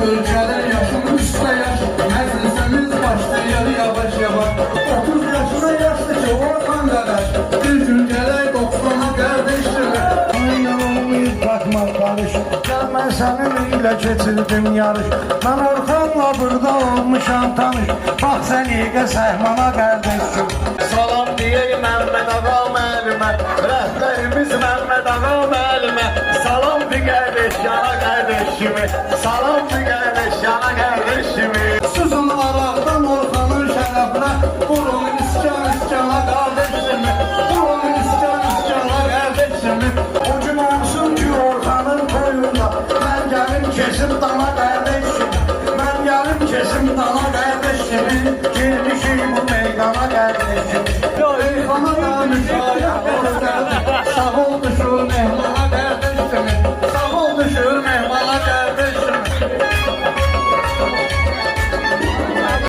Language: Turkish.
Ölçələr yaşım üstə yaş, məclisimiz başlayır yavaş yavaş. 30 yaşına yaşlı ki Orxan qardaş, bir gün gələk 90'a qardeşimi. Aynen olmayıp bakma karış. Gel ben seninle geçirdim yarış. Ben Orxan'la burada olmuşam tanış. Bak sen iyice sehmana kardeşim. Salam diyeyim Mehmet Ağa müəllimə, rəhbərimiz Mehmet Ağa müəllimə. Salam bir qardeş yana qardeşimi, salam bir qardeş yana qardeşimi. Susun araqdan Orxanın şərəfinə, vurun iskan qardeşimi. Vurun iskan qardeşimi. O gün olsun ki Orxan'ın toyunda ben gelim kesim dana kardeşim. Ben gelim kesim dana kardeşimi. Girmişim